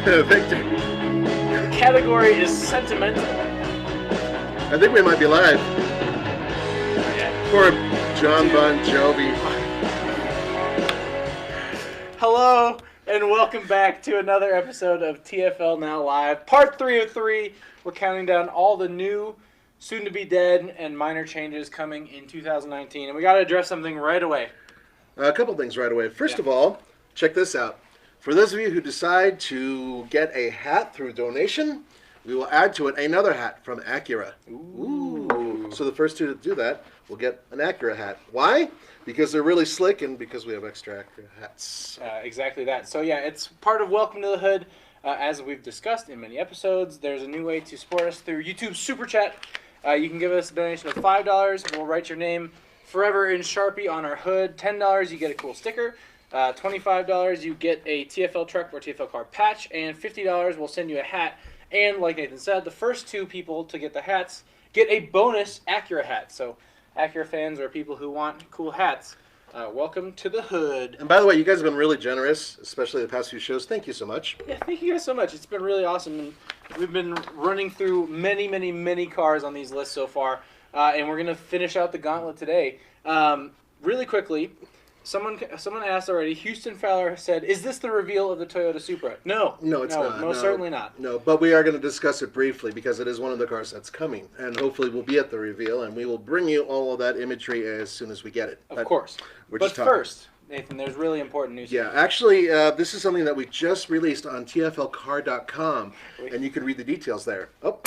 Victor. Category is sentimental. I think we might be live. Yeah. Poor John Bon Jovi. Hello, and welcome back to another episode of TFL Now Live, part 3 of 3. We're counting down all the new, soon-to-be dead, and minor changes coming in 2019. And we got to address something right away. A couple things right away. First of all, check this out. For those of you who decide to get a hat through donation, we will add to it another hat from Acura. Ooh. So the first two to do that will get an Acura hat. Why? Because they're really slick and because we have extra Acura hats. Exactly that. So yeah, it's part of Welcome to the Hood. As we've discussed in many episodes, there's a new way to support us through YouTube Super Chat. You can give us a donation of $5. We'll write your name forever in Sharpie on our hood. $10, you get a cool sticker. $25, you get a TFL truck or TFL car patch. And $50, we'll send you a hat. And like Nathan said, the first two people to get the hats get a bonus Acura hat. So Acura fans or people who want cool hats, welcome to the hood. And by the way, you guys have been really generous, especially the past few shows. Thank you so much. Yeah, thank you guys so much. It's been really awesome. And we've been running through many cars on these lists so far. And we're going to finish out the gauntlet today. Really quickly, someone asked already, Houston Fowler said, is this the reveal of the Toyota Supra? No, it's not. No, certainly not. No, but we are going to discuss it briefly because it is one of the cars that's coming. And hopefully we'll be at the reveal and we will bring you all of that imagery as soon as we get it. Of course. But first, Nathan, there's really important news. Yeah, actually, this is something that we just released on TFLcar.com, and you can read the details there. Oh.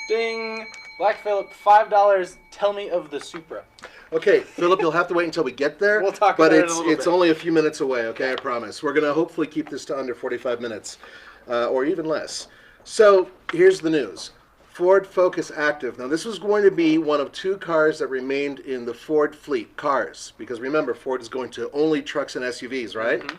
Ding! Black Phillip, $5. Tell me of the Supra. Okay, Philip, you'll have to wait until we get there. We'll talk about it in a little bit. But it's only a few minutes away, okay, I promise. We're going to hopefully keep this to under 45 minutes, or even less. So, here's the news. Ford Focus Active. Now, this was going to be one of two cars that remained in the Ford fleet, cars. Because remember, Ford is going to only trucks and SUVs, right? Mm-hmm.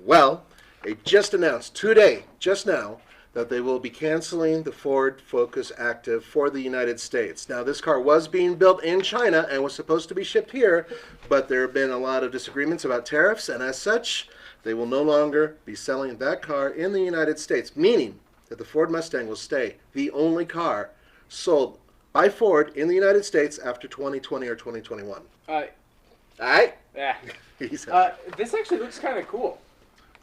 Well, they just announced today, just now, that they will be canceling the Ford Focus Active for the United States. Now, this car was being built in China and was supposed to be shipped here, but there have been a lot of disagreements about tariffs, and as such, they will no longer be selling that car in the United States, meaning that the Ford Mustang will stay the only car sold by Ford in the United States after 2020 or 2021. All right? Yeah. This actually looks kind of cool.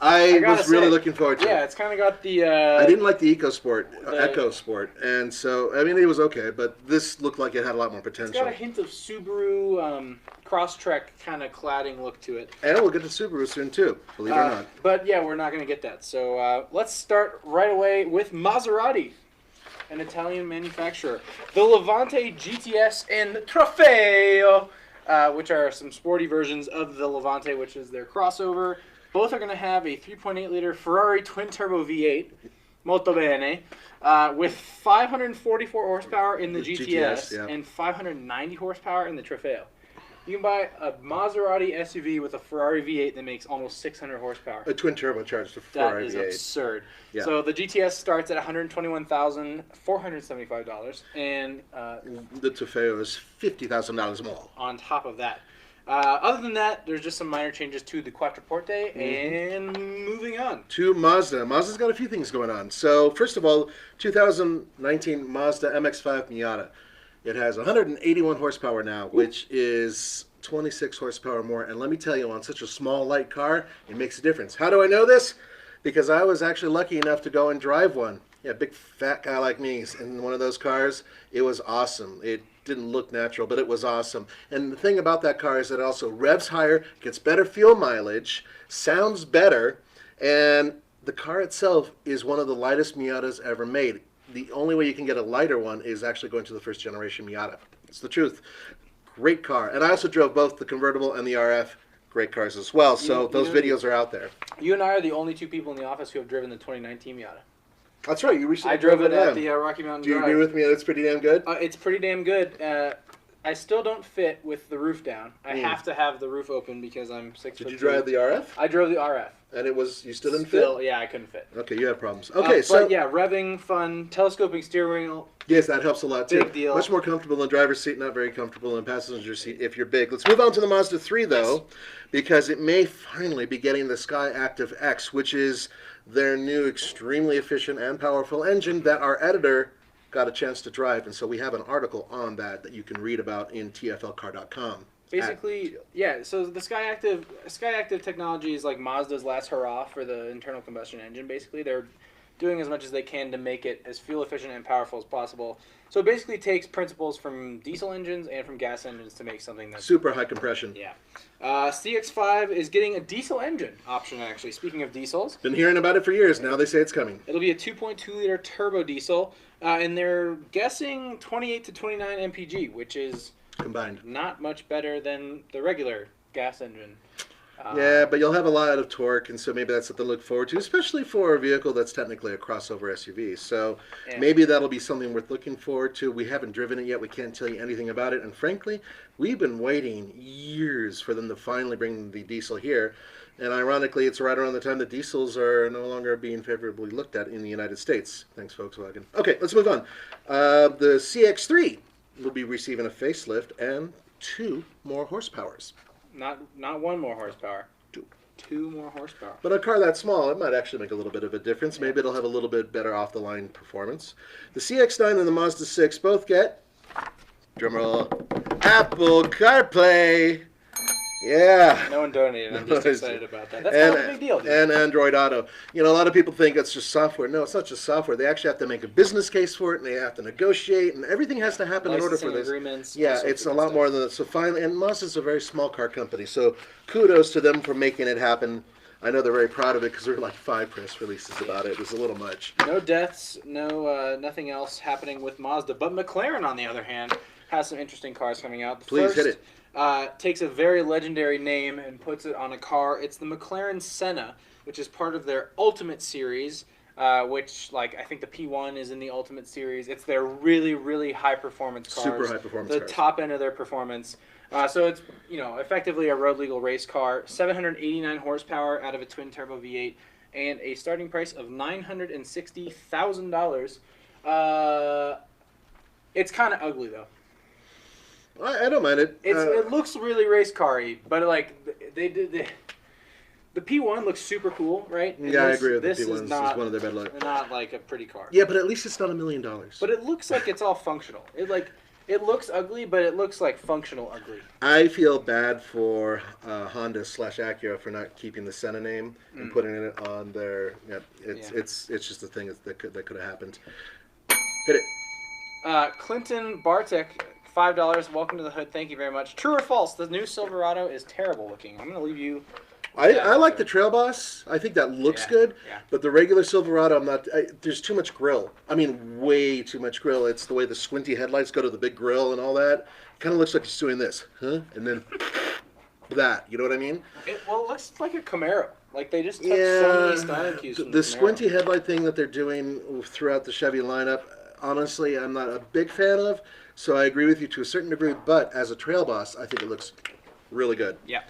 I was really looking forward to it. Yeah, it's kind of got the... I didn't like the EcoSport, and so, I mean, it was okay, but this looked like it had a lot more potential. It's got a hint of Subaru Crosstrek kind of cladding look to it. And we'll get to Subaru soon, too, believe it or not. But, yeah, we're not going to get that. So, let's start right away with Maserati, an Italian manufacturer. The Levante GTS and Trofeo, which are some sporty versions of the Levante, which is their crossover. Both are going to have a 3.8-liter Ferrari twin-turbo V8, molto bene, with 544 horsepower in the GTS yeah. and 590 horsepower in the Trofeo. You can buy a Maserati SUV with a Ferrari V8 that makes almost 600 horsepower. A twin-turbocharged Ferrari V8. That is absurd. Yeah. So the GTS starts at $121,475, and the Trofeo is $50,000 more. On top of that. Other than that, there's just some minor changes to the Quattroporte, and moving on. To Mazda. Mazda's got a few things going on. So, first of all, 2019 Mazda MX-5 Miata. It has 181 horsepower now, which is 26 horsepower more. And let me tell you, on such a small, light car, it makes a difference. How do I know this? Because I was actually lucky enough to go and drive one. Yeah, big fat guy like me in one of those cars. It was awesome. It didn't look natural, but it was awesome. And the thing about that car is that it also revs higher, gets better fuel mileage, sounds better, and the car itself is one of the lightest Miatas ever made. The only way you can get a lighter one is actually going to the first generation Miata. It's the truth. Great car. And I also drove both the convertible and the RF. Great cars as well. So those videos are out there. You and I are the only two people in the office who have driven the 2019 Miata. That's right. You recently I drove it at the Rocky Mountain Drive. Do you agree with me that it's pretty damn good? It's pretty damn good. I still don't fit with the roof down. I have to have the roof open because I'm 6'2". Did you drive the RF? I drove the RF. And it was, you still didn't fit? Yeah, I couldn't fit. Okay, you have problems. Okay, so... But yeah, revving, fun, telescoping steering wheel. Yes, that helps a lot too. Big deal. Much more comfortable in the driver's seat, not very comfortable in the passenger seat if you're big. Let's move on to the Mazda 3 though, because it may finally be getting the Sky Active X, which is their new extremely efficient and powerful engine that our editor got a chance to drive. And so we have an article on that you can read about in tflcar.com. Basically, yeah. So the Skyactiv technology is like Mazda's last hurrah for the internal combustion engine. Basically, they're doing as much as they can to make it as fuel efficient and powerful as possible. So it basically takes principles from diesel engines and from gas engines to make something that's super high compression. Yeah. CX-5 is getting a diesel engine option, actually. Speaking of diesels. Been hearing about it for years. Now they say it's coming. It'll be a 2.2 liter turbo diesel, and they're guessing 28 to 29 mpg, which is combined not much better than the regular gas engine. Yeah, but you'll have a lot of torque, and so maybe that's something to look forward to, especially for a vehicle that's technically a crossover SUV. So maybe that'll be something worth looking forward to. We haven't driven it yet. We can't tell you anything about it. And frankly, we've been waiting years for them to finally bring the diesel here. And ironically, it's right around the time that diesels are no longer being favorably looked at in the United States. Thanks, Volkswagen. Okay, let's move on. The CX-3 will be receiving a facelift and 2 more horsepowers. Not 1 more horsepower. 2 more horsepower. But a car that small, it might actually make a little bit of a difference. Maybe it'll have a little bit better off-the-line performance. The CX-9 and the Mazda 6 both get, drumroll, Apple CarPlay. Yeah. No one donated. I'm just excited about that. That's not a big deal, dude. And Android Auto. You know, a lot of people think it's just software. No, it's not just software. They actually have to make a business case for it, and they have to negotiate, and everything has to happen in order for this. Agreements. Yeah, it's a lot more than that. So finally, and Mazda's a very small car company, so kudos to them for making it happen. I know they're very proud of it because there were like 5 press releases about it. It was a little much. No deaths, nothing else happening with Mazda. But McLaren, on the other hand, has some interesting cars coming out. Please hit it. Takes a very legendary name and puts it on a car. It's the McLaren Senna, which is part of their Ultimate Series, which, like, I think the P1 is in the Ultimate Series. It's their really, really high-performance cars. Super high-performance cars. The top end of their performance. So it's, effectively a road legal race car. 789 horsepower out of a twin-turbo V8 and a starting price of $960,000. It's kind of ugly, though. I don't mind it. It looks really race car-y, but like the P1 looks super cool, right? And yeah, I agree with this the P1. Is not, it's one of their better looks. Not like a pretty car. Yeah, but at least it's not $1 million. But it looks like it's all functional. It looks ugly, but it looks like functional ugly. I feel bad for Honda/Acura for not keeping the Senna name and putting it on their. Yeah, it's just a thing that could have happened. Hit it. Clinton Bartek. $5. Welcome to the hood. Thank you very much. True or false? The new Silverado is terrible looking. I'm going to leave you. I like the Trail Boss. I think that looks good. Yeah. But the regular Silverado, I'm not. There's too much grill. I mean, way too much grill. It's the way the squinty headlights go to the big grill and all that. Kind of looks like it's doing this, huh? And then that. You know what I mean? It looks like a Camaro. Like they just took so many style cues from the squinty headlight thing that they're doing throughout the Chevy lineup. Honestly, I'm not a big fan of. So I agree with you to a certain degree, but as a Trail Boss, I think it looks really good. Yeah.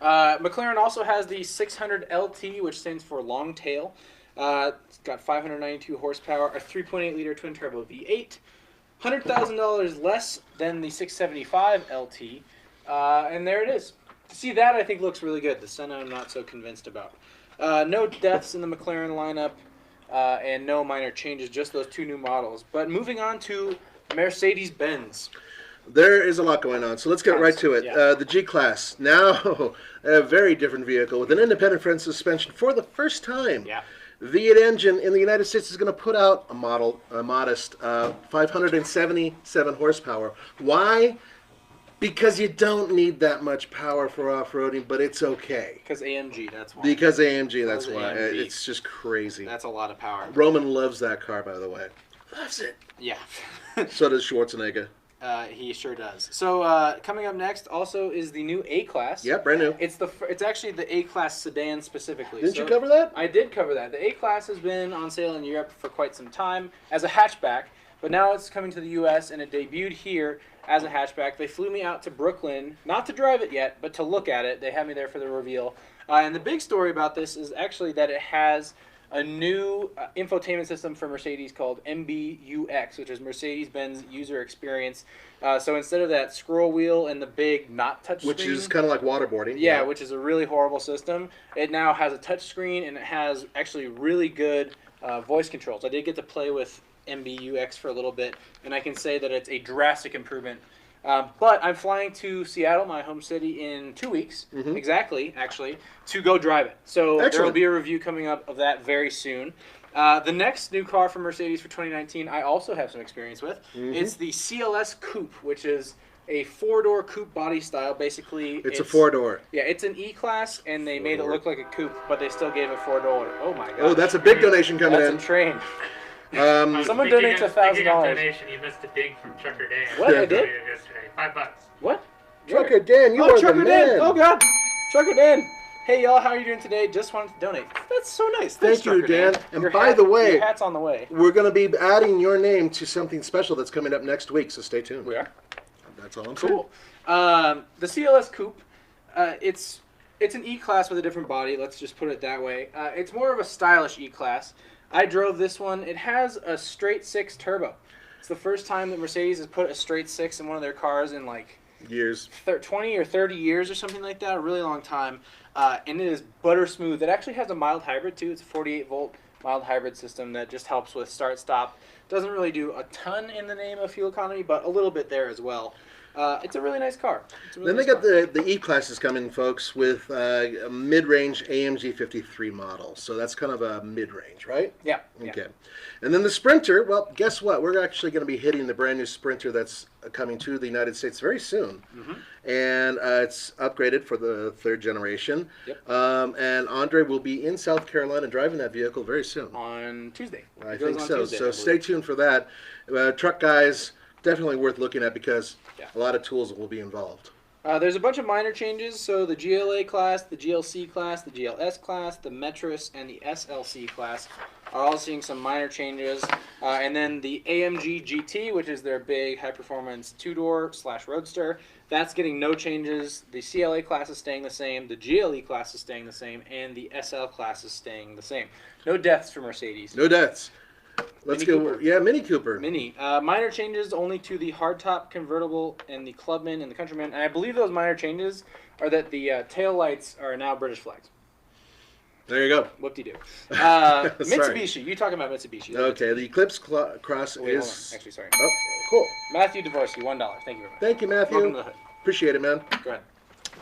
McLaren also has the 600 LT, which stands for Long Tail. It's got 592 horsepower, a 3.8 liter twin turbo V8, $100,000 less than the 675 LT, and there it is. To see that, I think looks really good. The Senna, I'm not so convinced about. No deaths in the McLaren lineup, and no minor changes, just those 2 new models. But moving on to Mercedes-Benz. There is a lot going on, so let's get right to it. Yeah. The G-Class, now a very different vehicle with an independent front suspension for the first time. Yeah. V8 engine in the United States is going to put out a modest 577 horsepower. Why? Because you don't need that much power for off-roading, but it's okay. Because AMG, that's why. Because AMG, that's why. AMG. It's just crazy. That's a lot of power. Roman loves that car, by the way. Loves it. Yeah. So does Schwarzenegger. He sure does. So coming up next also is the new A-Class. Yep, brand new. It's actually the A-Class sedan specifically. Didn't you cover that? I did cover that. The A-Class has been on sale in Europe for quite some time as a hatchback, but now it's coming to the U.S. and it debuted here as a hatchback. They flew me out to Brooklyn, not to drive it yet, but to look at it. They had me there for the reveal. And the big story about this is actually that it has a new infotainment system for Mercedes called MBUX, which is Mercedes-Benz User Experience. So instead of that scroll wheel and the big not touch Which screen, is kind of like waterboarding. yeah, which is a really horrible system, it now has a touch screen and it has actually really good voice controls. I did get to play with MBUX for a little bit, and I can say that it's a drastic improvement. But I'm flying to Seattle, my home city, in 2 weeks, exactly, actually, to go drive it. So there will be a review coming up of that very soon. The next new car from Mercedes for 2019, I also have some experience with. It's the CLS Coupe, which is a four-door coupe body style. Basically, it's a four-door. Yeah, it's an E-Class, and they made it look like a coupe, but they still gave it $4. Oh my god! Oh, that's a big donation coming in. That's a train. Someone Speaking donates of $1,000. donation, you missed a ding from Trucker Dan. What? I did? Yesterday. $5. What? Trucker Dan, you are the Trucker man. Dan. Oh god, Trucker Dan. Hey y'all, how are you doing today? Just wanted to donate. That's so nice. Thanks, Thank you, Trucker Dan. And Your by the way, your hat's on the way. we're going to be adding your name to something special that's coming up next week, so stay tuned. We are. That's all I'm saying. Cool. The CLS Coupe, it's an E-Class with a different body. Let's just put it that way. It's more of a stylish E-Class. I drove this one. It has a straight six turbo. It's the first time that Mercedes has put a straight six in one of their cars in like Years. 20 or 30 years or something like that. A really long time. And it is butter smooth. It actually has a mild hybrid too. It's a 48 volt mild hybrid system that just helps with start stop. Doesn't really do a ton in the name of fuel economy, but a little bit there as well. It's a really nice car. Then they got the E-Classes coming, folks, with a mid-range AMG 53 model. So that's kind of a mid-range, right? Yeah. Okay. And then the Sprinter, well, guess what? We're actually going to be hitting the brand new Sprinter that's coming to the United States very soon. And it's upgraded for the third generation. Yep. And Andre will be in South Carolina driving that vehicle very soon. On Tuesday. I think so. So stay tuned for that. Truck guys, definitely worth looking at because a lot of tools will be involved. There's a bunch of minor changes. So the GLA class, the GLC class, the GLS class, the Metris, and the SLC class are all seeing some minor changes. And then the AMG GT, which is their big high-performance two-door / roadster, that's getting no changes. The CLA class is staying the same. The GLE class is staying the same. And the SL class is staying the same. No deaths for Mercedes. No deaths. Let's Mini go. Cooper. Yeah, Mini Cooper. Mini. Minor changes only to the hardtop convertible and the Clubman and the Countryman. And I believe those minor changes are that the tail lights are now British flags. There you go. Whoop-de-doo. Mitsubishi. You talking about Mitsubishi. Okay, the Eclipse Cross Wait, hold is... on. Actually, sorry. Oh, cool. Matthew Dvorsky, $1. Thank you very much. Thank you, Matthew. Welcome to the hood. Appreciate it, man. Go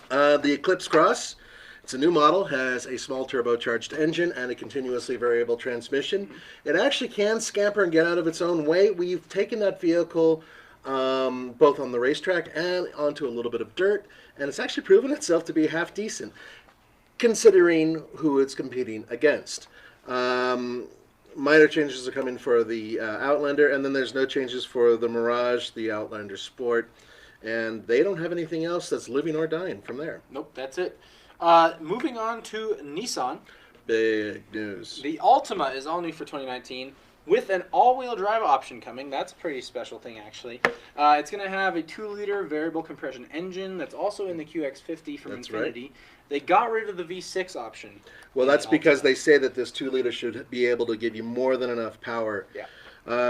ahead. The Eclipse Cross, it's a new model, has a small turbocharged engine and a continuously variable transmission. It actually can scamper and get out of its own way. We've taken that vehicle both on the racetrack and onto a little bit of dirt, and it's actually proven itself to be half decent, considering who it's competing against. Minor changes are coming for the Outlander, and then there's no changes for the Mirage, the Outlander Sport, and they don't have anything else that's living or dying from there. Nope, that's it. Moving on to Nissan. Big news. The Altima is all new for 2019 with an all-wheel drive option coming. That's a pretty special thing, actually. It's going to have a 2-liter variable compression engine that's also in the QX50 from That's Infinity. right. They got rid of the V6 option. Well, in that's the because Altima. they say that this 2-liter should be able to give you more than enough power. Yeah.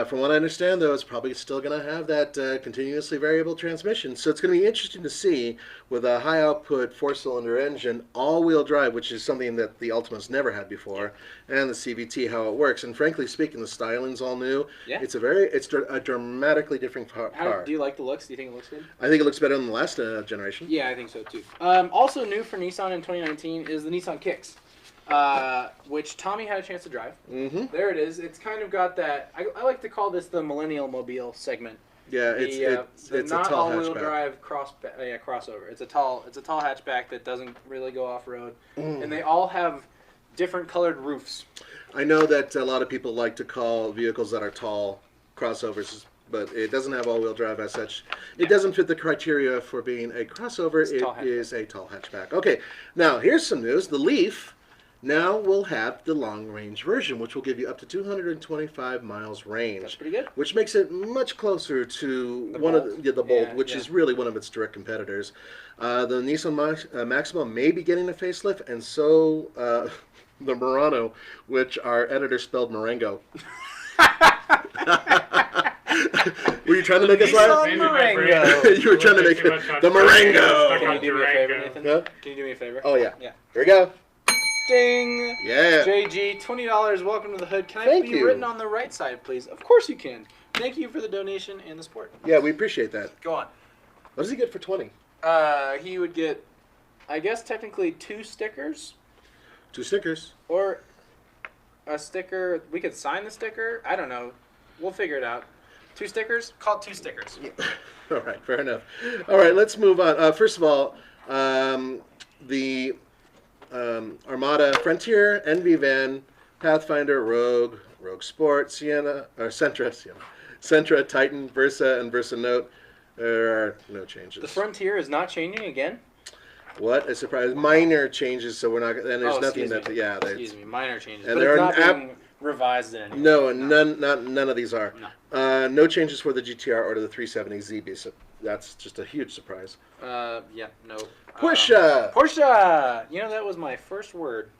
From what I understand, though, it's probably still going to have that continuously variable transmission. So it's going to be interesting to see with a high-output 4-cylinder engine, all-wheel drive, which is something that the Altima's never had before, and the CVT, how it works. And frankly speaking, the styling's all new. Yeah. It's a dramatically different car. Do you like the looks? Do you think it looks good? I think it looks better than the last generation. Yeah, I think so too. Also new for Nissan in 2019 is the Nissan Kicks, which Tommy had a chance to drive. Mm-hmm. There it is. It's kind of got that. I like to call this the millennial mobile segment. Yeah, it's The a not tall all-wheel hatchback. drive crossover. It's a tall hatchback that doesn't really go off road, and they all have different colored roofs. I know that a lot of people like to call vehicles that are tall crossovers, but it doesn't have all-wheel drive as such. It doesn't fit the criteria for being a crossover. It is a tall hatchback. Okay, now here's some news. The Leaf now will have the long-range version, which will give you up to 225 miles range. That's pretty good. Which makes it much closer to The one Bolt. of the Bolt, Yeah, which yeah. is really one of its direct competitors. The Nissan Maxima may be getting a facelift, and so the Murano, which our editor spelled Marengo. Were you trying to make us laugh? Maybe my Marengo. brain- You were trying to make too much on the Durango. Marengo. Stuck Can on you do me a favor, Durango. Nathan? Huh? Can you do me a favor? Oh, yeah. Yeah. Here we go. Ding! Yeah. JG, $20. Welcome to the hood. Can I Thank be you. written on the right side, please? Of course you can. Thank you for the donation and the support. Yeah, we appreciate that. Go on. What does he get for 20? He would get, I guess, technically 2 stickers 2 stickers. or a sticker. We could sign the sticker. I don't know. We'll figure it out. 2 stickers? Call it 2 stickers. All right, fair enough. All right, let's move on. First of all, the Armada Frontier, NV Van, Pathfinder, Rogue Sport, Sentra, Titan, Versa, and Versa Note. There are no changes. The Frontier is not changing again? What a surprise! Minor changes, so we're not. And there's Oh, nothing excuse that. me. Yeah, Excuse me. Minor changes. And But there it's are not app- being revised in any way. No, none of these are. No. No changes for the GTR or the 370ZB. So that's just a huge surprise. Yeah, no. Porsche. Porsche! You know, that was my first word.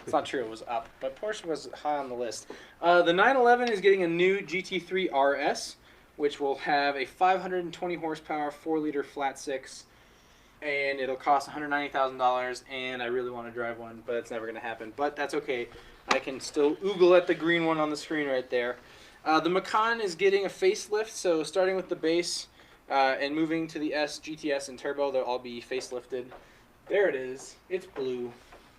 It's not true, it was up, but Porsche was high on the list. The 911 is getting a new GT3 RS, which will have a 520 horsepower, 4-liter flat 6, and it'll cost $190,000, and I really want to drive one, but it's never going to happen. But that's okay. I can still oogle at the green one on the screen right there. The Macan is getting a facelift, so starting with the base and moving to the S, GTS, and Turbo, they'll all be facelifted. There it is. It's blue.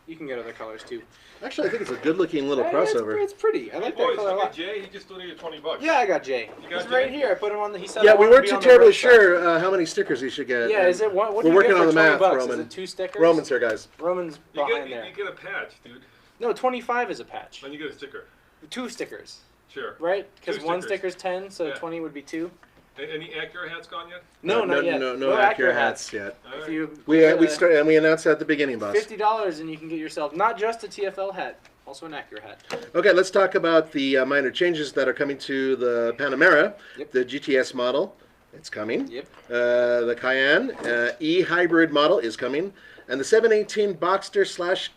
You can get other colors too. Actually, I think it's a good-looking little Yeah, crossover. It's pretty. I like that Boys, color a look at lot. Jay. He just donated $20. Yeah, I got Jay. You got He's right Jay? here. I put him on the. He said. Yeah, I we wanted to weren't be too on the terribly red side. sure how many stickers he should get. Yeah, and is it what? What we're do you working get on for the math, $20? Roman. Is it 2 stickers? Roman's here, guys. Roman's You behind get, there. you get a patch, dude. No, 25 is a patch. Then you get a sticker. 2 stickers, Sure. right? Because 2 one stickers. sticker's 10, so Yeah. 20 would be 2. Any Acura hats gone yet? No, not yet. No Acura hats yet. All If right. you We started and we announced that at the beginning, boss. $50 and you can get yourself not just a TFL hat, also an Acura hat. Okay, let's talk about the minor changes that are coming to the Panamera, Yep. the GTS model. It's coming. Yep. The Cayenne E-hybrid model is coming, and the 718 Boxster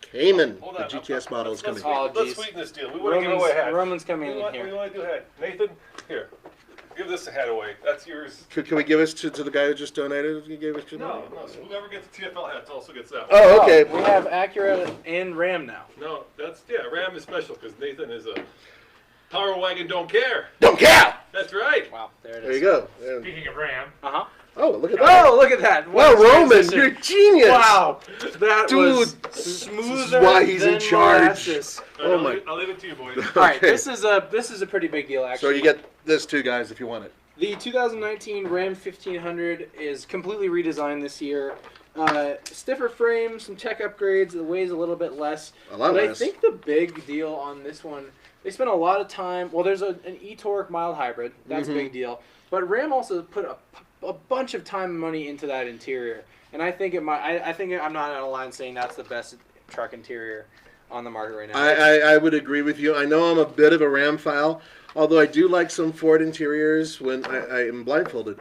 / Cayman, Hold the on. GTS model is coming. Oh, Let's geez. sweeten this deal. We want to give away hats. Roman's coming we in want, here. We want to do a hat. Nathan, here. Give this a hat away. That's yours. Can we give us to the guy who just donated? He gave us to No. So whoever gets the TFL hats also gets that. Oh, okay. We have Acura and Ram now. No, Ram is special because Nathan is a power wagon. Don't care. Don't care. That's right. Wow, there it is. There you go. Yeah. Speaking of Ram, Uh-huh. Oh, look at that. Oh, look at that. Wow, What a Roman, transition. you're a genius. Wow. That Dude, was this is smoother why he's in than charge. molasses. All right, Oh I'll my- leave- I'll leave it to you, boys. All right, Okay. this is a pretty big deal So actually. you get this too, guys, if you want it. The 2019 Ram 1500 is completely redesigned this year. Stiffer frame, some tech upgrades. It weighs a little bit less. A lot but I less. think the big deal on this one, they spent a lot of time. Well, there's an e-torque mild hybrid. That's a big deal. But Ram also put a bunch of time and money into that interior, and I think it might. I think I'm not out of line saying that's the best truck interior on the market right now. I would agree with you. I know I'm a bit of a Ram-phile, although I do like some Ford interiors when I am blindfolded.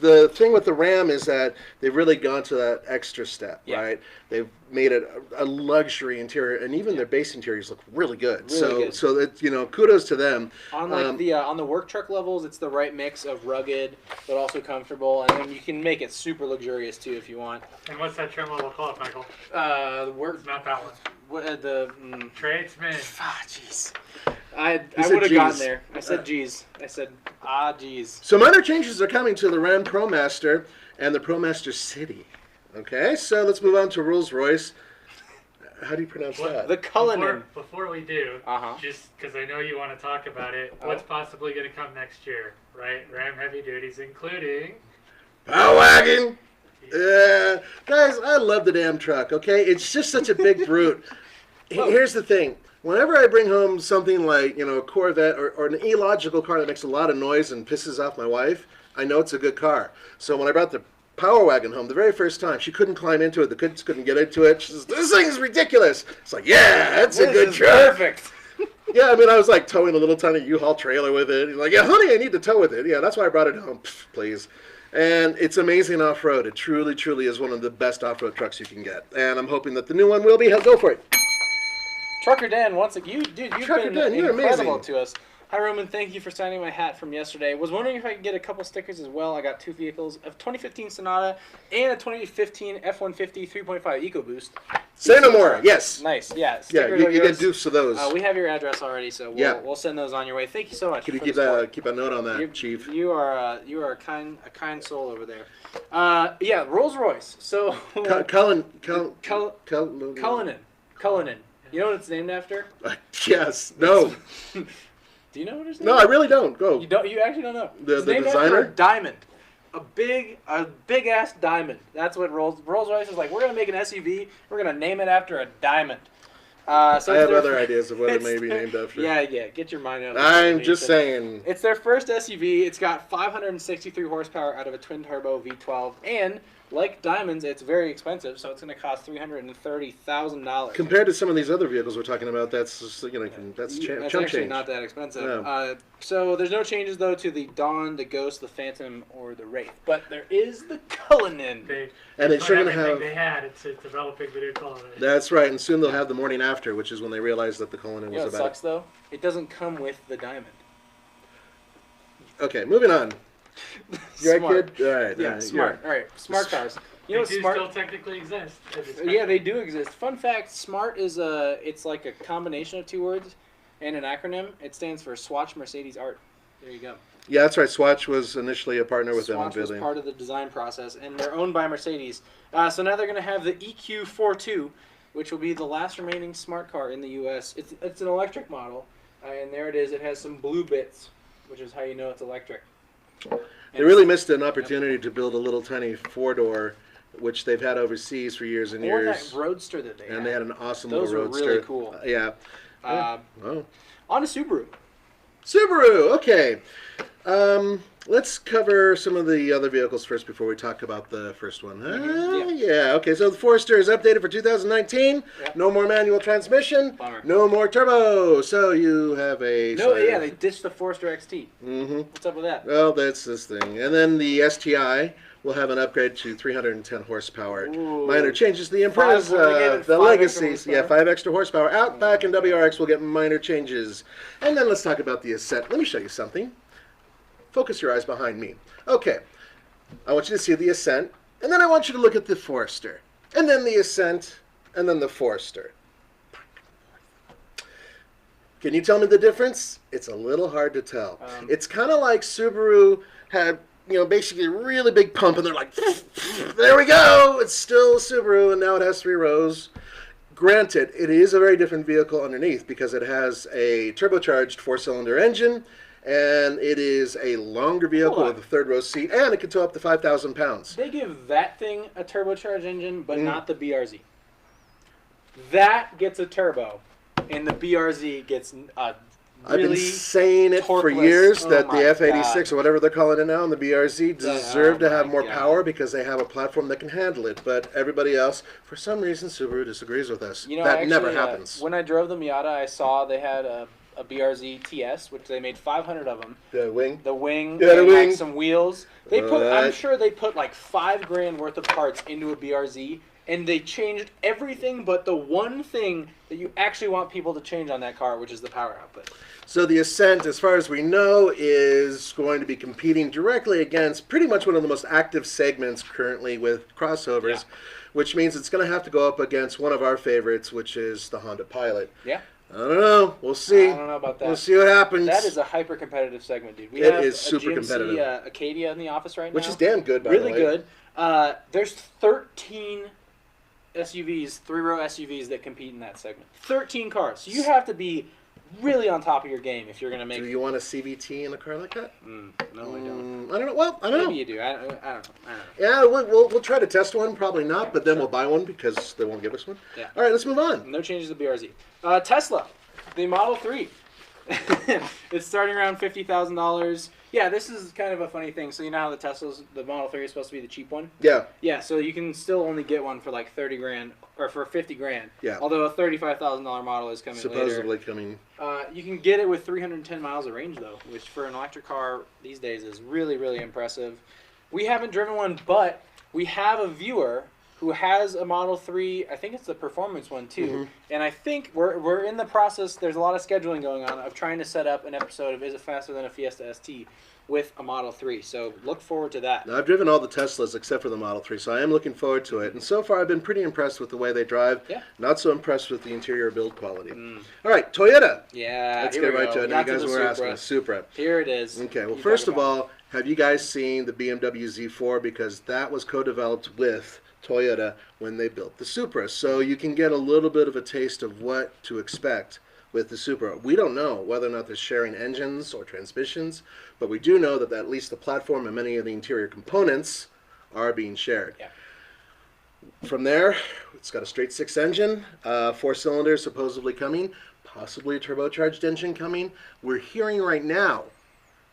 The thing with the Ram is that they've really gone to that extra step, Yeah. right? They've made it a luxury interior, and even their base interiors look really good. Really good. So that kudos to them. On on the work truck levels, it's the right mix of rugged but also comfortable, and then you can make it super luxurious too if you want. and what's that trim level called, Michael? The work It's not that one. Tradesman. jeez. I said would have gotten geez. there. I said geez. I said geez. So minor changes are coming to the Ram ProMaster and the ProMaster City. Okay, so let's move on to Rolls-Royce. How do you pronounce What? that? The Cullinan. Before we do, Uh-huh. just because I know you want to talk about it, Oh. what's possibly going to come next year, right? Ram heavy duties, including. Power wagon. Guys, I love the damn truck. Okay, it's just such a big brute. Here's the thing: whenever I bring home something like a Corvette or an illogical car that makes a lot of noise and pisses off my wife, I know it's a good car. So when I brought the Power Wagon home the very first time, she couldn't climb into it. The kids couldn't get into it. She says, "This thing is ridiculous." It's like, yeah, that's a This good is truck. Perfect. Yeah, I mean, I was like towing a little tiny U-Haul trailer with it. He's like, yeah, honey, I need to tow with it. Yeah, that's why I brought it home. Pff, please. And it's amazing off-road. It truly, truly is one of the best off-road trucks you can get. And I'm hoping that the new one will be. Go for it. Trucker Dan, once again, you've Trucker been Dan, you're incredible amazing. to us. Hi Roman, thank you for signing my hat from yesterday. Was wondering if I could get a couple stickers as well. I got 2 vehicles, a 2015 Sonata and a 2015 F-150 3.5 EcoBoost. Say no Diesel more. truck. Yes. Nice, yeah. Yeah, Stickers you are get yours. dupes of those. We have your address already, so Yeah. we'll send those on your way. Thank you so much. Can you for keep the support. keep a note on that, You- Chief? You are a kind soul over there. Yeah, Rolls Royce. So Cullinan. Cullinan. You know what it's named after? Yes. No. Do you know what it's named? No, I really don't. Go. You don't. You actually don't know. The It's named designer? after a diamond, a big ass diamond. That's what Rolls Royce is like. We're gonna make an SUV. We're gonna name it after a diamond. So I it's have their- other ideas of what it it's may be their- named after. Yeah. Get your mind out. of the I'm gutter, just Nathan. saying. It's their first SUV. It's got 563 horsepower out of a twin turbo V12, and like diamonds, it's very expensive. So it's gonna cost $330,000. Compared to some of these other vehicles we're talking about, that's just, that's That's chump actually change. not that expensive. No. So there's no changes though to the Dawn, the Ghost, the Phantom, or the Wraith. But there is the Cullinan. And it's put sure gonna everything have. they had. It's developing the new Cullinan. That's right, and soon they'll have the morning after, which is when they realize that the Cullinan You know was what about. sucks though? It doesn't come with the diamond. Okay, moving on. You all right, Smart. kid? All right. Yeah, all right, smart. All right, smart cars. You know They what do smart? still technically exist. Yeah, they do exist. Fun fact: smart is it's like a combination of 2 words and an acronym. It stands for Swatch Mercedes Art. There you go. Yeah, that's right. Swatch was initially a partner with them on Swatch was building. part of the design process, and they're owned by Mercedes. So now they're going to have the EQ42, which will be the last remaining smart car in the U.S. It's an electric model, and there it is. It has some blue bits, which is how you know it's electric. They really missed an opportunity to build a little tiny 4-door, which they've had overseas for years and Or years. that Roadster that they And had. they had an awesome Those little were roadster. really cool. Yeah. Uh, Oh. On to Subaru. Subaru. Okay. Let's cover some of the other vehicles first before we talk about the first one. Yeah. Okay. So the Forester is updated for 2019. Yep. No more manual transmission. Bummer. No more turbo. So you have a. No, yeah, they ditched the Forester XT. Mm-hmm. What's up with that? Well, that's this thing. And then the STI will have an upgrade to 310 horsepower. Ooh. Minor changes to the Impreza, What do we get at the 5 extra Legacies. Yeah, horsepower? 5 extra horsepower. Outback and WRX will get minor changes. And then let's talk about the Ascent. Let me show you something. Focus your eyes behind me. Okay. I want you to see the Ascent, and then I want you to look at the Forester. And then the Ascent, and then the Forester. Can you tell me the difference? It's a little hard to tell. It's kind of like Subaru had, basically a really big pump, and they're like, there we go! It's still Subaru, and now it has 3 rows. Granted, it is a very different vehicle underneath because it has a turbocharged 4-cylinder engine, and it is a longer vehicle Hold on. with a 3rd-row seat, and it can tow up to 5,000 pounds. They give that thing a turbocharged engine, but not the BRZ. That gets a turbo, and the BRZ gets a I've really been saying it for torqueless- years oh that my the F86 God. or whatever they're calling it now and the BRZ deserve oh to have my more God. power because they have a platform that can handle it. But everybody else, for some reason, Subaru disagrees with us. You know, that actually, never happens. When I drove the Miata, I saw they had a BRZ TS, which they made 500 of them. The wing. The wing, Yeah, the and, wing. like some wheels. They put. I'm Right. sure they put like $5,000 worth of parts into a BRZ, and they changed everything but the one thing that you actually want people to change on that car, which is the power output. So the Ascent, as far as we know, is going to be competing directly against pretty much one of the most active segments currently with crossovers, Yeah. which means it's going to have to go up against one of our favorites, which is the Honda Pilot. Yeah. I don't know. We'll see. I don't know about that. We'll see what happens. That is a hyper competitive segment, dude. We It have is a super GMC, competitive. Acadia in the office right now, which is damn good, by really the way. good. There's 13 SUVs, 3-row SUVs that compete in that segment. 13 cars. So you have to be really on top of your game if you're going to make. Do you want a CVT in a car like that? No, I don't. I don't know. Well, I don't Maybe know. you do. I don't know. Yeah, we'll try to test one. Probably not, but then we'll buy one because they won't give us one. Yeah. All right, let's move on. No changes to BRZ. Tesla, the Model 3. It's starting around $50,000. Yeah, this is kind of a funny thing. So you know how the Model 3 is supposed to be the cheap one? Yeah. Yeah, so you can still only get one for like $30,000 or for $50,000. Yeah. Although a $35,000 model is coming Supposedly coming. later. You can get it with 310 miles of range though, which for an electric car these days is really, really impressive. We haven't driven one, but we have a viewer who has a Model 3. I think it's the performance one too. Mm-hmm. And I think we're in the process. There's a lot of scheduling going on of trying to set up an episode of Is It Faster Than a Fiesta ST with a Model 3. So look forward to that. Now, I've driven all the Teslas except for the Model 3, so I am looking forward to it. And so far, I've been pretty impressed with the way they drive. Yeah. Not so impressed with the interior build quality. All right, Toyota. Yeah. Let's here get we right go. to it. We Now, you got to guys the were asking Supra. the Supra. Here it is. Okay, well, You first talk of about all, have you guys seen the BMW Z4? Because that was co-developed with Toyota when they built the Supra. So you can get a little bit of a taste of what to expect with the Supra. We don't know whether or not they're sharing engines or transmissions, but we do know that at least the platform and many of the interior components are being shared. Yeah. From there, it's got a straight six engine, 4 cylinders supposedly coming, possibly a turbocharged engine coming. We're hearing right now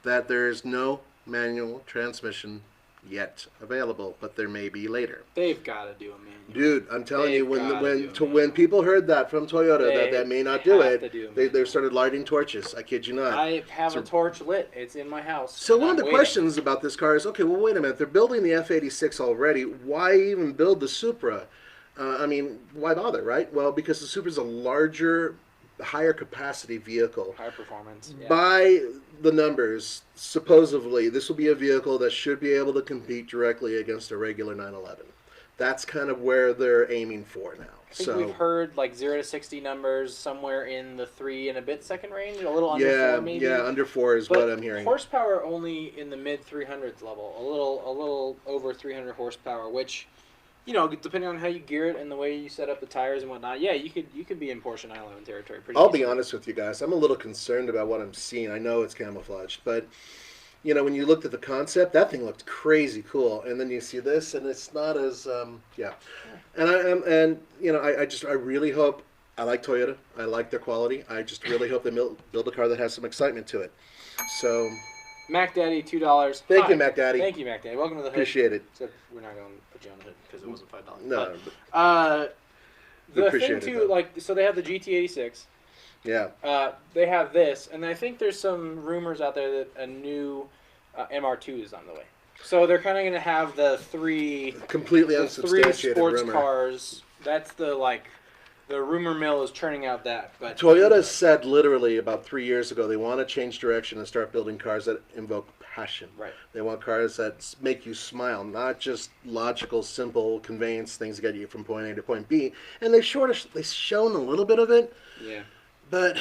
that there's no manual transmission yet available, but there may be later. They've got to do a manual. Dude, I'm telling you, They've gotta do a when manual. people heard that from Toyota They that may not do have to it, do a they manual. started lighting torches. I kid you not. I have So- a torch lit. It's in my house. So and one of I'm the waiting. questions about this car is, okay, well, wait a minute. They're building the F-86 already. Why even build the Supra? I mean, why bother, right? Well, because the Supra's a larger, higher capacity vehicle. High performance. Yeah. By the numbers, supposedly, this will be a vehicle that should be able to compete directly against a regular 911. That's kind of where they're aiming for now. I think we've heard like 0 to 60 numbers somewhere in the 3 and a bit second range, a little under 4 maybe. yeah, under 4 is But what I'm hearing. horsepower only in the mid 300s level, a little over 300 horsepower, which, you know, depending on how you gear it and the way you set up the tires and whatnot, yeah, you could be in Porsche 911 territory pretty I'll be easily. honest with you guys. I'm a little concerned about what I'm seeing. I know it's camouflaged, but you know, when you looked at the concept, that thing looked crazy cool, and then you see this, and it's not as yeah. And and you know, I really hope. I like Toyota. I like their quality. I just really hope they build a car that has some excitement to it. So Mac Daddy, $2. thank Hi. you, Mac Daddy. Thank you, Mac Daddy. Welcome to the hood. Appreciate it. Except we're not going to put you on the hood because it wasn't $5. No, But, We the appreciate thing it, too, though. like, so they have the GT86. yeah. They have this, and I think there's some rumors out there that a new MR2 is on the way. So they're kind of going to have the three Completely the three unsubstantiated sports rumor. cars. That's the rumor mill is churning out that. But Toyota said literally about 3 years ago they want to change direction and start building cars that invoke passion. Right. They want cars that make you smile, not just logical, simple conveyance things that get you from point A to point B. And they've shown a little bit of it, Yeah. but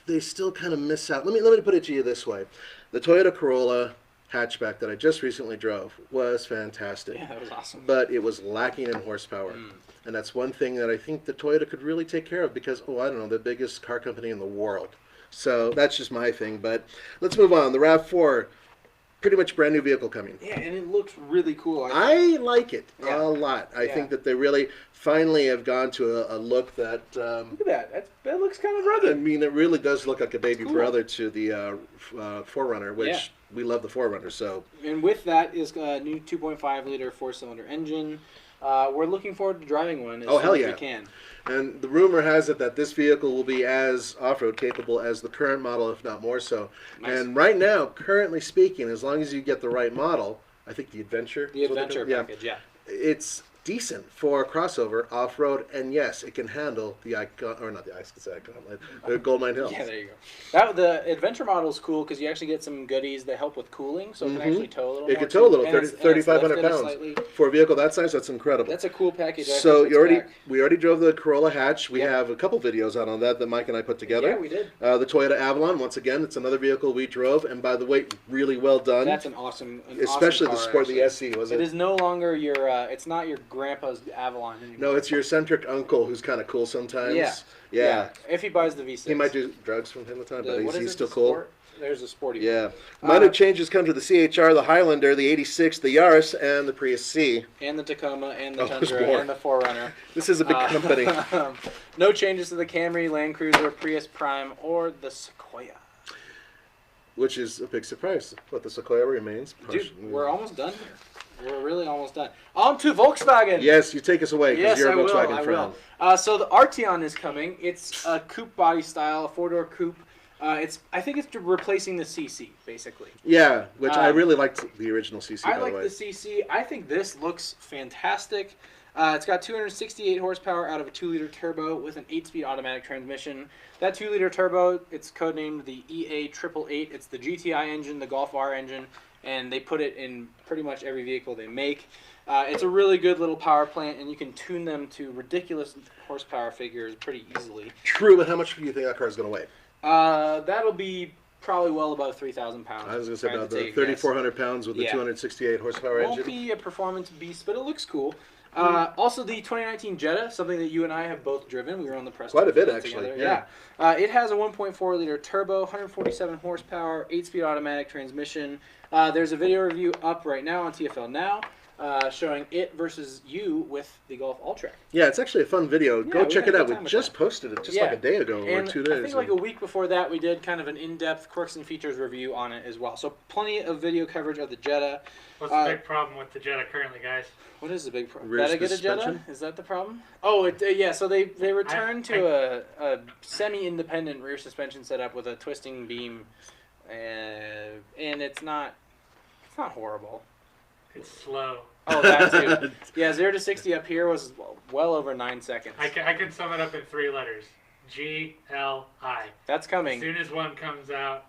they still kind of miss out. Let me put it to you this way: the Toyota Corolla hatchback that I just recently drove was fantastic. Yeah, that was awesome. But it was lacking in horsepower. And that's one thing that I think the Toyota could really take care of because, I don't know, the biggest car company in the world. So that's just my thing. But let's move on. The RAV4, pretty much brand new vehicle coming. Yeah, and it looks really cool. I like it Yeah. a lot. I Yeah. think that they really finally have gone to a look that, Look at that. That looks kind of I rugged. mean, it really does look like a baby Cool. brother to the 4Runner, which Yeah. we love the 4Runner. So And with that is a new 2.5 liter 4-cylinder engine. We're looking forward to driving one as Oh, soon hell as yeah. we can. And the rumor has it that this vehicle will be as off-road capable as the current model, if not more so. Nice. And right now, currently speaking, as long as you get the right model, I think the Adventure. The is what they're adventure doing. package, yeah. It's decent for a crossover off-road, and yes, it can handle the Icon, or not the Icon, the Goldmine Hills. Yeah, there you go. The adventure model is cool because you actually get some goodies that help with cooling, so it can actually tow a little It more. can tow a little, and it's 3,500 lifted pounds. slightly. For a vehicle that size, that's incredible. That's a cool package. I So think it's back. we already drove the Corolla hatch. We Yep. have a couple videos out on that Mike and I put together. Yeah, we did. The Toyota Avalon, once again, it's another vehicle we drove, and by the way, really well done. That's an awesome Especially awesome the car, Sport, the actually. SE, was It it? is no longer your. It's not your grandpa's Avalon anymore. No, it's your eccentric uncle who's kind of cool sometimes. Yeah. Yeah. If he buys the V6, He might do drugs from time to time, but What is he's it, still the cool. Sport? There's a sporty. one. Yeah. Minor changes come to the CHR, the Highlander, the 86, the Yaris, and the Prius C. And the Tacoma, and the Oh, there's Tundra, more. and the 4Runner. This is a big company. No changes to the Camry, Land Cruiser, Prius Prime, or the Sequoia. Which is a big surprise. But the Sequoia remains. Dude, we're almost done here. We're really almost done. On to Volkswagen. Yes, you take us away because Yes, you're a I will. Volkswagen I friend. will. So the Arteon is coming. It's a coupe body style, a 4-door coupe. I think it's replacing the CC basically. Yeah, which I Um, really liked the original CC, I by like the way. the CC. I think this looks fantastic. It's got 268 horsepower out of a 2-liter turbo with an 8-speed automatic transmission. That 2-liter turbo, it's codenamed the EA888. It's the GTI engine, the Golf R engine, and they put it in pretty much every vehicle they make. It's a really good little power plant, and you can tune them to ridiculous horsepower figures pretty easily. True, but how much do you think that car is going to weigh? That'll be probably well above 3,000 pounds. I was going to say Trying about to the take a guess. 3,400 pounds with the Yeah. 268 horsepower Won't engine. be a performance beast, but it looks cool. Also, the 2019 Jetta, something that you and I have both driven. We were on the press Quite a tour bit, for that actually, together. Yeah. It has a 1.4-liter turbo, 147 horsepower, 8-speed automatic transmission. There's a video review up right now on TFL Now showing it versus you with the Golf Alltrack. Yeah, it's actually a fun video. Yeah, Go we check had it a out. good We time with just that. posted it just Yeah. like a day ago And or 2 days. I think like a week before that, we did kind of an in-depth quirks and features review on it as well. So plenty of video coverage of the Jetta. What's the big problem with the Jetta currently, guys? What is the big problem? Rear Did I get a Jetta? suspension? Is that the problem? Oh, yeah. So they returned to a semi-independent rear suspension setup with a twisting beam, and it's not horrible. It's slow. Oh, that too. Yeah, 0 to 60 up here was well over 9 seconds. I can sum it up in 3 letters. GLI. That's As coming. soon as one comes out,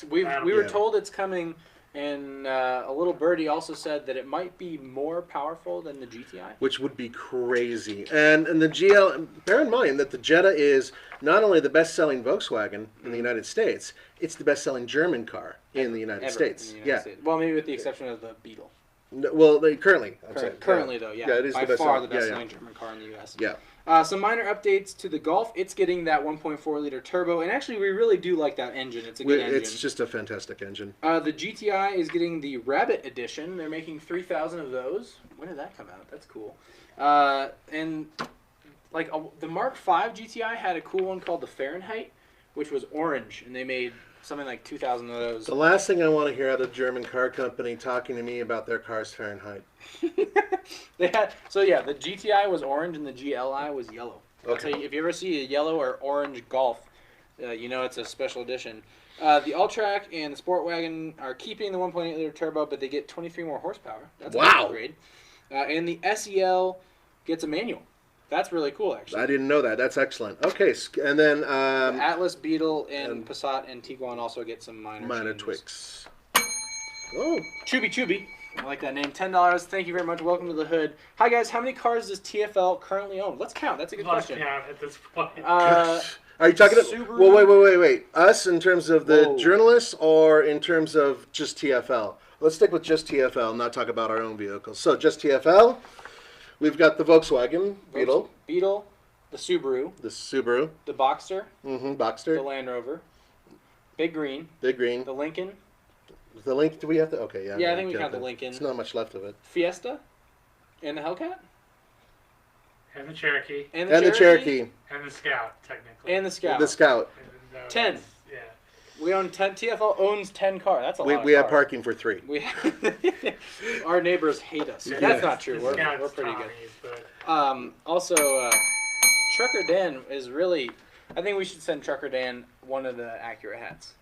We were Yeah. told it's coming, and a little birdie also said that it might be more powerful than the GTI. Which would be crazy. And the GL, bear in mind that the Jetta is not only the best-selling Volkswagen in the United States, it's the best-selling German car in the United Ever States. in the United Yeah. States. Well, maybe with the exception of the Beetle. No, well, currently, I'm saying. Currently, though, yeah. Yeah, it is by the best far selling. the Yeah, best-selling German car in the U.S. Yeah. Some minor updates to the Golf. It's getting that 1.4-liter turbo, and actually, we really do like that engine. It's a good engine. It's just a fantastic engine. The GTI is getting the Rabbit edition. They're making 3,000 of those. When did that come out? That's cool. And like the Mark V GTI had a cool one called the Fahrenheit, which was orange, and they made something like 2,000 of those. The last thing I want to hear out of a German car company talking to me about their car's Fahrenheit. They had the GTI was orange and the GLI was yellow. I'll Okay. tell you, if you ever see a yellow or orange Golf, you know it's a special edition. The Alltrack and the Sportwagon are keeping the 1.8-liter turbo, but they get 23 more horsepower. That's a Wow. good upgrade. And the SEL gets a manual. That's really cool, actually. I didn't know that. That's excellent. Okay, and then The Atlas, Beetle, and Passat and Tiguan also get some minor changes. tweaks. Oh, Chubby. I like that name. $10. Thank you very much. Welcome to the hood. Hi, guys. How many cars does TFL currently own? Let's count. That's a good lost question. count at this point. are you talking? Subaru- Well, wait. Us in terms of the Whoa. journalists, or in terms of just TFL? Let's stick with just TFL, and not talk about our own vehicles. So just TFL. We've got the Volkswagen Beetle, Beetle, the Subaru, the Subaru, the Boxster, mm-hmm, the Boxster, Land Rover, Big Green, Big Green. the Lincoln, The Link, do we have to? Okay, yeah. Yeah, I think we okay, count the okay. Lincoln. There's not much left of it. Fiesta, and the Hellcat, And the Cherokee. and And the Cherokee, And the Scout, technically. and the Scout. the Scout. No, 10. that's- Yeah. We own 10. TFL owns 10 cars. That's a lot. We of have cars. parking for 3. We our neighbors hate us. Yeah. That's not true. The We're Scout's pretty good. Tommies, but Also, Trucker Dan is really. I think we should send Trucker Dan one of the Acura hats.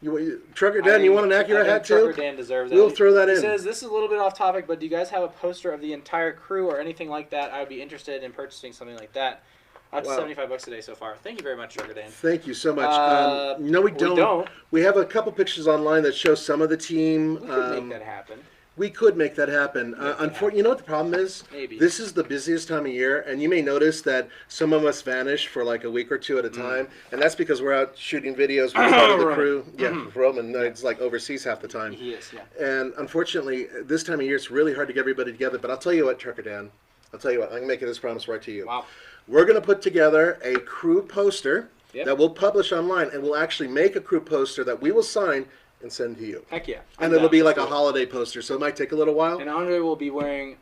Trucker I Dan, you think- want an I Acura think hat Trucker too? Dan deserves that. We'll throw that He in. says, this is a little bit off topic, but do you guys have a poster of the entire crew or anything like that? I would be interested in purchasing something like that. That's Wow. $75 a day so far. Thank you very much, Trucker Dan. Thank you so much. No, we We don't. don't. We have a couple pictures online that show some of the team. We could make that happen. We could make that happen. Unfortunately, you know what the problem is? Maybe. This is the busiest time of year, and you may notice that some of us vanish for like a week or two at a time, and that's because we're out shooting videos with part of the Roman. crew. Yeah, Roman. It's like overseas half the time. He is, yeah. And unfortunately, this time of year, it's really hard to get everybody together. But I'll tell you what, Trucker Dan, I'll tell you what, I'm making this promise right to you. Wow. We're going to put together a crew poster Yep. that we'll publish online, and we'll actually make a crew poster that we will sign and send to you. Heck yeah. And I'm it'll down. be like a Let's do it. holiday poster, so it might take a little while. And Andre will be wearing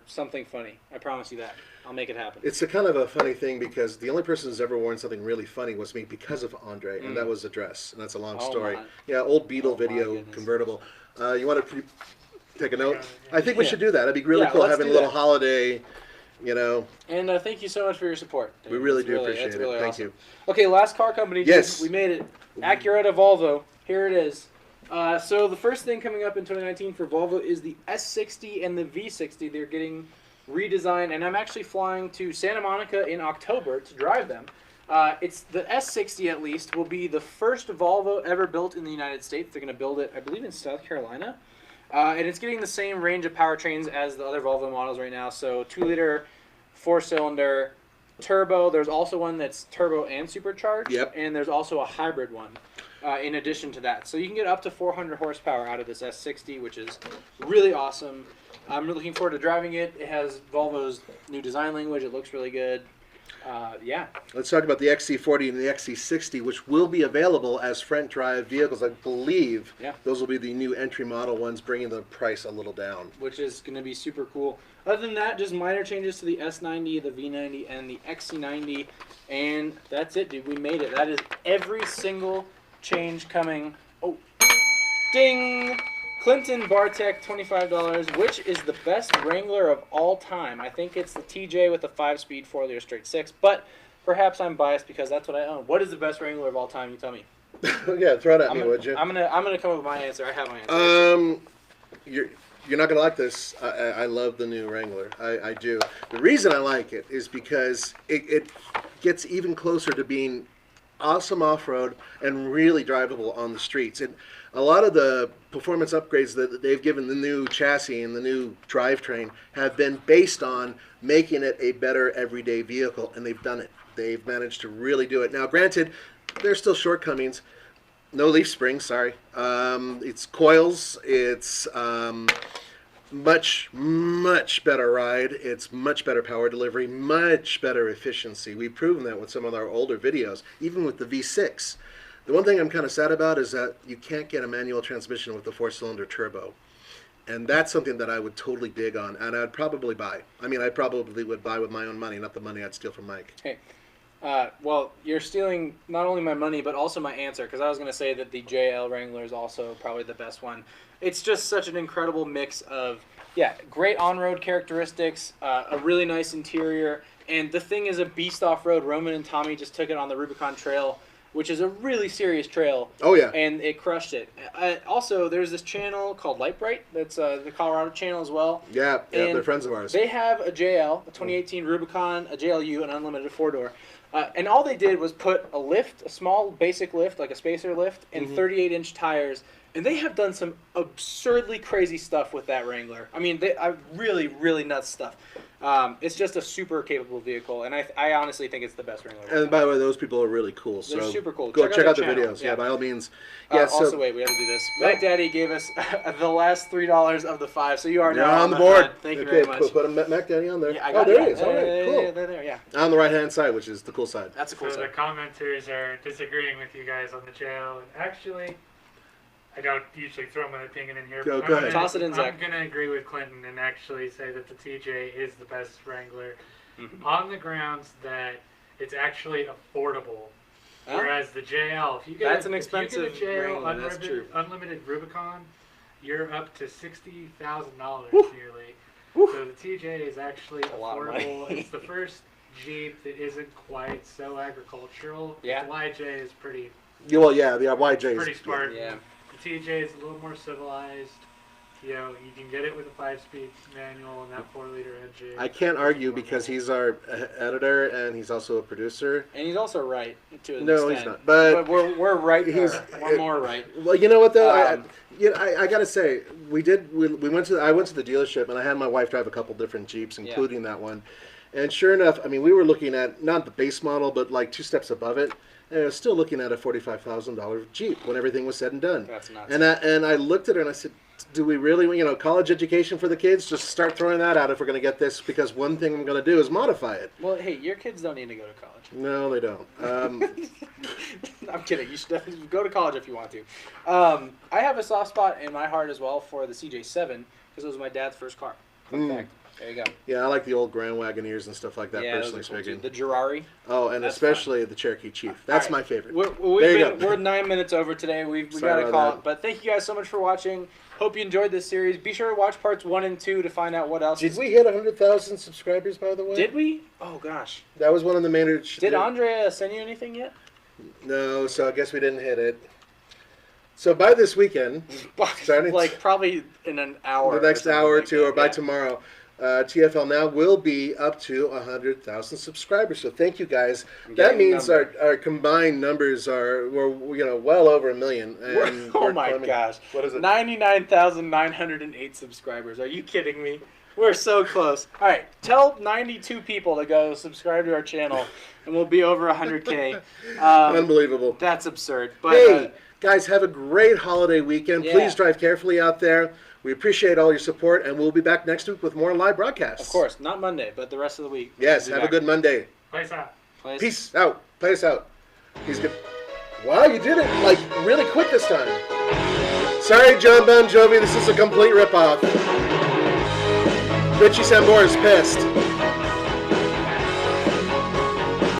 something funny. I promise you that. I'll make it happen. It's a kind of a funny thing because the only person who's ever worn something really funny was me because of Andre, and that was a dress, and that's a long Oh, story. my. Yeah, old Beetle Oh, my video goodness. convertible. You want to take a note? Yeah. I think we Yeah. should do that. It'd be really Yeah, cool let's having a do little that. holiday, you know. And thank you so much for your support. Dave. We really That's do appreciate that's it. really Thank awesome. you. Okay, last car company. Yes. We made it. Acura to Volvo. Here it is. So the first thing coming up in 2019 for Volvo is the S60 and the V60. They're getting redesign, and I'm actually flying to Santa Monica in October to drive them. It's the S60 at least will be the first Volvo ever built in the United States. They're going to build it, I believe, in South Carolina. And it's getting the same range of powertrains as the other Volvo models right now. So 2-liter, 4-cylinder, turbo. There's also one that's turbo and supercharged. Yep. And there's also a hybrid one in addition to that. So you can get up to 400 horsepower out of this S60, which is really awesome. I'm really looking forward to driving it. It has Volvo's new design language. It looks really good. Yeah. Let's talk about the XC40 and the XC60, which will be available as front drive vehicles. I believe Yeah. those will be the new entry model ones, bringing the price a little down. Which is going to be super cool. Other than that, just minor changes to the S90, the V90, and the XC90. And that's it, dude. We made it. That is every single change coming. Oh, ding! Clinton Bartek, $25, which is the best Wrangler of all time. I think it's the TJ with the 5-speed 4-liter straight 6, but perhaps I'm biased because that's what I own. What is the best Wrangler of all time? You tell me. Yeah, throw it at me, would you? I'm gonna come up with my answer. I have my answer. You're not gonna like this. I love the new Wrangler. I do. The reason I like it is because it gets even closer to being awesome off-road and really drivable on the streets. And a lot of the performance upgrades that they've given the new chassis and the new drivetrain have been based on making it a better everyday vehicle, and they've done it. They've managed to really do it. Now, granted, there's still shortcomings. No leaf springs, sorry. It's coils. It's much better ride. It's much better power delivery, much better efficiency. We've proven that with some of our older videos, even with the V6. The one thing I'm kind of sad about is that you can't get a manual transmission with the 4-cylinder turbo. And that's something that I would totally dig on, and I'd probably buy. I mean, I probably would buy with my own money, not the money I'd steal from Mike. Hey, well, you're stealing not only my money, but also my answer, because I was going to say that the JL Wrangler is also probably the best one. It's just such an incredible mix of, yeah, great on-road characteristics, a really nice interior, and the thing is a beast off-road. Roman and Tommy just took it on the Rubicon Trail, which is a really serious trail. Oh, yeah. And it crushed it. Also, there's this channel called Lightbright. That's the Colorado channel as well. Yeah, And they're friends of ours. They have a JL, a 2018 Rubicon, a JLU, an unlimited 4-door. And all they did was put a lift, a small basic lift, like a spacer lift, and 38-inch tires. And they have done some absurdly crazy stuff with that Wrangler. I mean, really, really nuts stuff. It's just a super capable vehicle, and I honestly think it's the best Wrangler. And by the way, those people are really cool. So They're super cool. Go check out the their channel. videos. Yeah, by all means. Yeah. Also, wait, we have to do this. Mac Daddy gave us the last $3 of the 5, so you are You're now on the board. Thank you Okay, very much. Put a Mac Daddy on there. Yeah, I Oh, got there it. he is. All right, cool. Yeah, they're there. Yeah, On the right-hand side, which is the cool side. that's a cool So the side. commenters are disagreeing with you guys on the jail. And actually, I don't usually throw my opinion in here. Go but ahead. Toss it in, I'm Zach. going to agree with Clinton and actually say that the TJ is the best Wrangler Mhm. on the grounds that it's actually affordable. Huh? Whereas the JL, if you get That's a, an if you expensive get a JL Wrangler, that's true. unlimited Rubicon, you're up to $60,000 Woo. nearly. Woo. So the TJ is actually A lot of affordable. money. It's the first Jeep that isn't quite so agricultural. Yeah. The YJ is pretty Yeah, well, yeah, the YJ pretty is. smart. Yeah. The TJ is a little more civilized. You know, you can get it with a 5-speed manual and that 4-liter engine. I can't argue because he's our editor and he's also a producer. And he's also right to an No, extent. he's not. But we're right there. he's- We're more right. Well, you know what though, Um, I gotta say, we went to the dealership and I had my wife drive a couple different Jeeps, including that one, and sure enough, I mean, we were looking at not the base model, but like 2 steps above it, and I was still looking at a $45,000 Jeep when everything was said and done. That's nuts. And I looked at her and I said, do we really, college education for the kids? Just start throwing that out if we're going to get this, because one thing I'm going to do is modify it. Well, hey, your kids don't need to go to college. No, they don't. I'm kidding. You should definitely go to college if you want to. I have a soft spot in my heart as well for the CJ7 because it was my dad's first car. Fun fact. There you go. Yeah, I like the old Grand Wagoneers and stuff like that, Yeah, personally those are cool speaking. too. The Gerari. Oh, and That's especially the Cherokee Chief. That's All my right. favorite. There you go. We're 9 minutes over today. We Sorry got to about call that. it. But thank you guys so much for watching. Hope you enjoyed this series. Be sure to watch parts 1 and 2 to find out what else. Did we hit 100,000 subscribers, by the way? Did we? Oh, gosh. That was one of the main... Did Andrea send you anything yet? No, so I guess we didn't hit it. So by this weekend, Starting like probably in an hour. the next or something hour or like two, that, or by yeah. tomorrow, TFL Now will be up to 100,000 subscribers. So thank you guys. That getting means the our combined numbers we're well over 1 million. And Oh we're my climbing. gosh. What is it? 99,908 subscribers. Are you kidding me? We're so close. All right, tell 92 people to go subscribe to our channel, and we'll be over 100K. Unbelievable. That's absurd. But Hey, guys, have a great holiday weekend. Yeah. Please drive carefully out there. We appreciate all your support, and we'll be back next week with more live broadcasts. of course, not Monday, but the rest of the week. Yes, We'll be have a back. good Monday. Place out. Place. Peace out. Play us out. He's good. Wow, you did it like really quick this time. Sorry, John Bon Jovi, this is a complete ripoff. Richie Sambora is pissed.